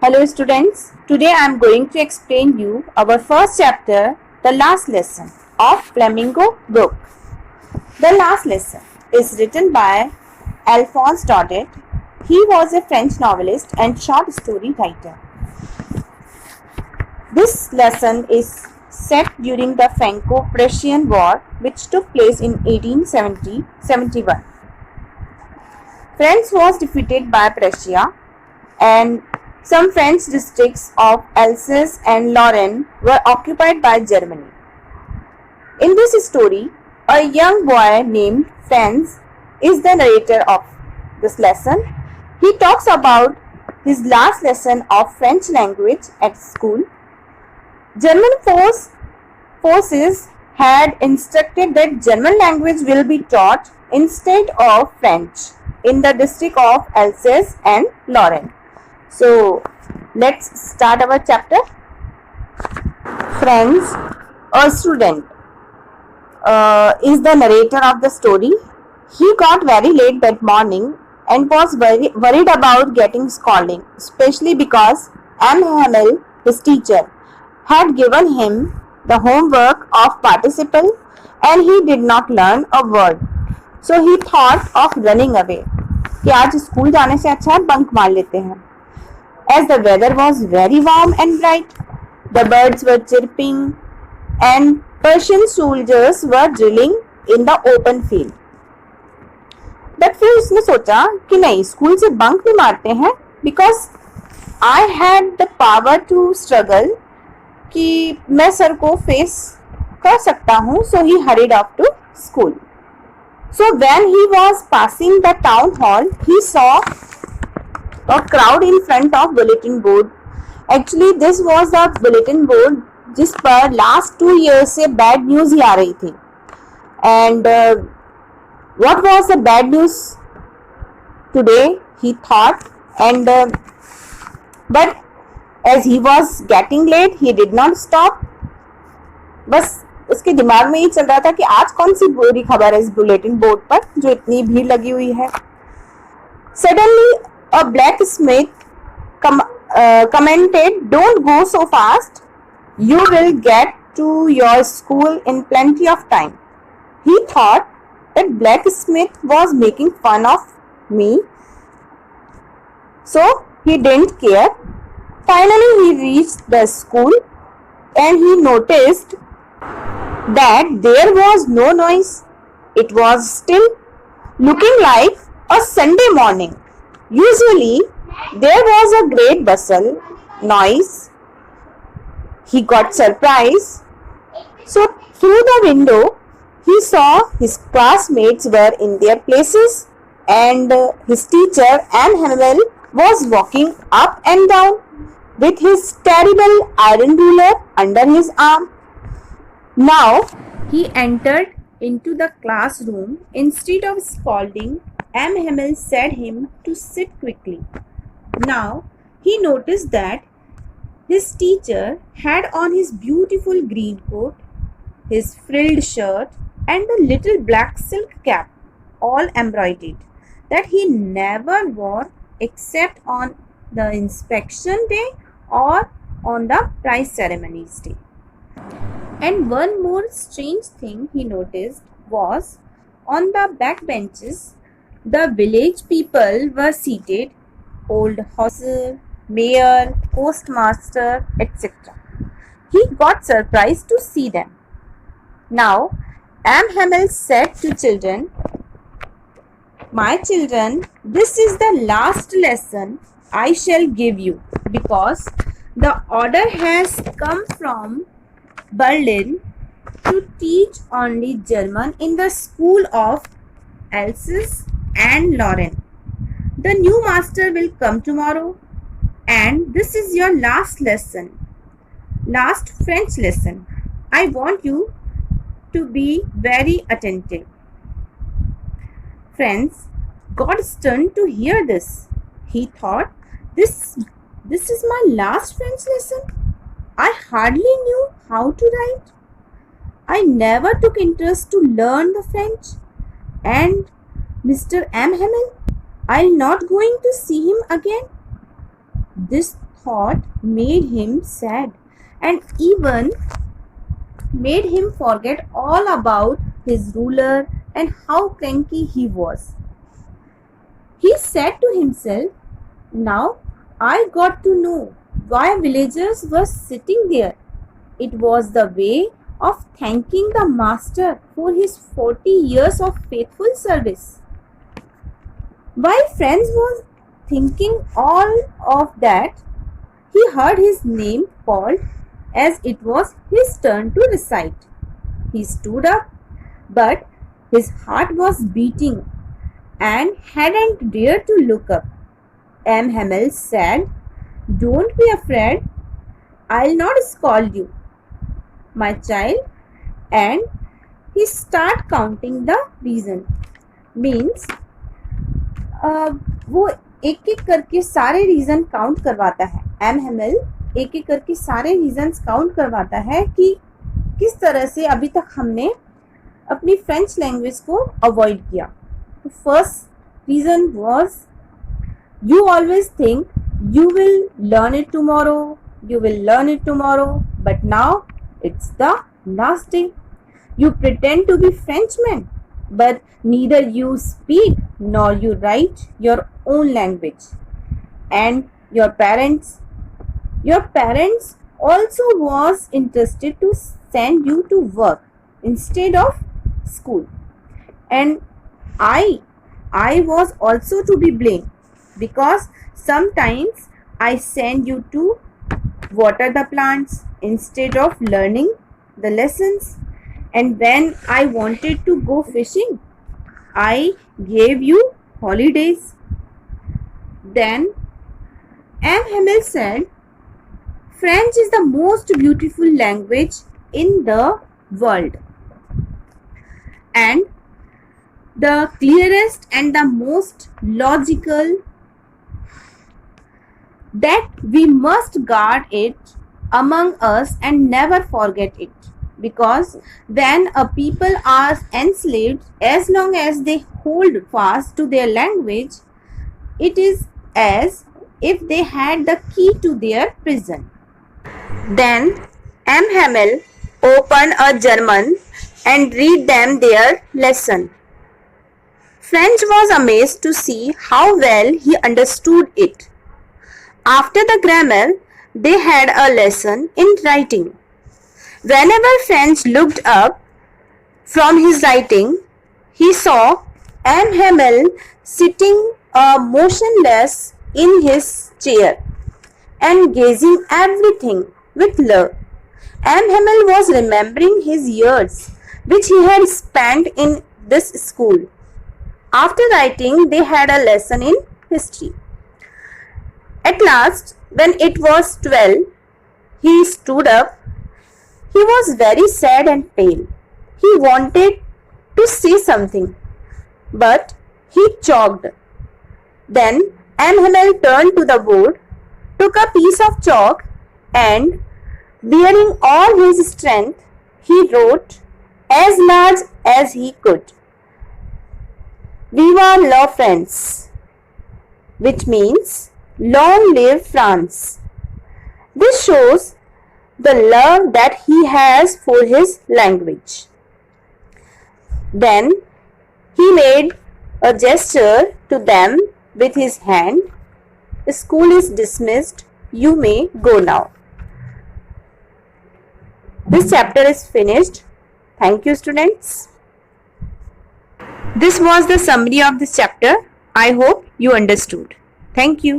Hello students, today I am going to explain you our first chapter, the last lesson of Flamingo book. The last lesson is written by Alphonse Daudet. He was a French novelist and short story writer. This lesson is set during the Franco-Prussian War which took place in 1870-71. France was defeated by Prussia and some French districts of Alsace and Lorraine were occupied by Germany. In this story, a young boy named Franz is the narrator of this lesson. He talks about his last lesson of French language at school. German forces had instructed that German language will be taught instead of French in the district of Alsace and Lorraine. So, let's start our chapter. Franz, a student, is the narrator of the story. He got very late that morning and was worried about getting scolding, especially because M. Hamel, his teacher, had given him the homework of participle and he did not learn a word. So he thought of running away. कि आज school जाने से अच्छा है bunk मार लेते हैं. As the weather was very warm and bright, the birds were chirping and Persian soldiers were drilling in the open field. But फिर उसने सोचा कि नहीं स्कूल से बंक नहीं मारते हैं because I had the power to struggle कि मैं सर को फेस कर सकता हूँ. So he hurried off to school. So when he was passing the town hall, he saw a crowd in front of bulletin board. Actually this was the bulletin board जिस पर last 2 years से bad news ही आ रही थी. And what was the bad news today? He thought, and but as he was getting late, he did not stop. बस उसके दिमाग में ये चल रहा था कि आज कौन सी बुरी खबर है इस बुलेटिन बोर्ड पर जो इतनी भीड़ लगी हुई है. Suddenly a blacksmith commented, "Don't go so fast. You will get to your school in plenty of time." He thought that blacksmith was making fun of me, so he didn't care. Finally, he reached the school and he noticed that there was no noise. It was still, looking like a Sunday morning. Usually, there was a great bustle, noise. He got surprised. So, through the window, he saw his classmates were in their places and his teacher, M. Hamel, was walking up and down with his terrible iron ruler under his arm. Now, he entered into the classroom. Instead of scolding, M. Hamel said him to sit quickly. Now, he noticed that his teacher had on his beautiful green coat, his frilled shirt, and the little black silk cap, all embroidered, that he never wore except on the inspection day or on the prize ceremonies day. And one more strange thing he noticed was on the back benches, the village people were seated, old hostler, mayor, postmaster, etc. He got surprised to see them. Now, M. Hamel said to children, "My children, this is the last lesson I shall give you because the order has come from Berlin to teach only German in the school of Alsace and Lorraine. The new master will come tomorrow and this is your last lesson, last French lesson. I want you to be very attentive." Friends got stunned to hear this. He thought, this is my last French lesson. I hardly knew how to write. I never took interest to learn the French. And Mr. M. Hamel, I'm not going to see him again. This thought made him sad and even made him forget all about his ruler and how cranky he was. He said to himself, "Now I got to know why villagers were sitting there. It was the way of thanking the master for his 40 years of faithful service." While Franz was thinking all of that, he heard his name called as it was his turn to recite. He stood up, but his heart was beating and hadn't dared to look up. M. Hamel said, "Don't be afraid. I'll not scold you, my child." And he started counting the reason. Means वो एक एक करके सारे reason count करवाता है. M Hemal एक एक करके सारे रीजंस काउंट करवाता है कि किस तरह से अभी तक हमने अपनी फ्रेंच लैंग्वेज को अवॉइड किया. तो first reason was you always think you will learn it tomorrow, you will learn it tomorrow, but now it's the last day. You pretend to be Frenchman, but neither you speak nor you write your own language. And your parents also was interested to send you to work instead of school. And I was also to be blamed, because sometimes I send you to water the plants instead of learning the lessons. And when I wanted to go fishing, I gave you holidays. Then M. Hamel said, French is the most beautiful language in the world, and the clearest and the most logical, that we must guard it among us and never forget it, because when a people are enslaved, as long as they hold fast to their language, it is as if they had the key to their prison. Then M. Hamel opened a German and read them their lesson. French was amazed to see how well he understood it. After the grammar, they had a lesson in writing. Whenever French looked up from his writing, he saw M. Hamel sitting motionless in his chair and gazing everything with love. M. Hamel was remembering his years which he had spent in this school. After writing, they had a lesson in history. At last, when it was 12, he stood up. He was very sad and pale. He wanted to say something, but he choked. Then M. Hamel turned to the board, took a piece of chalk, and bearing all his strength, he wrote as large as he could, "Viva la France," which means "Long live France." This shows the love that he has for his language. Then he made a gesture to them with his hand. "The school is dismissed. You may go now." This chapter is finished. Thank you, students. This was the summary of this chapter. I hope you understood. Thank you.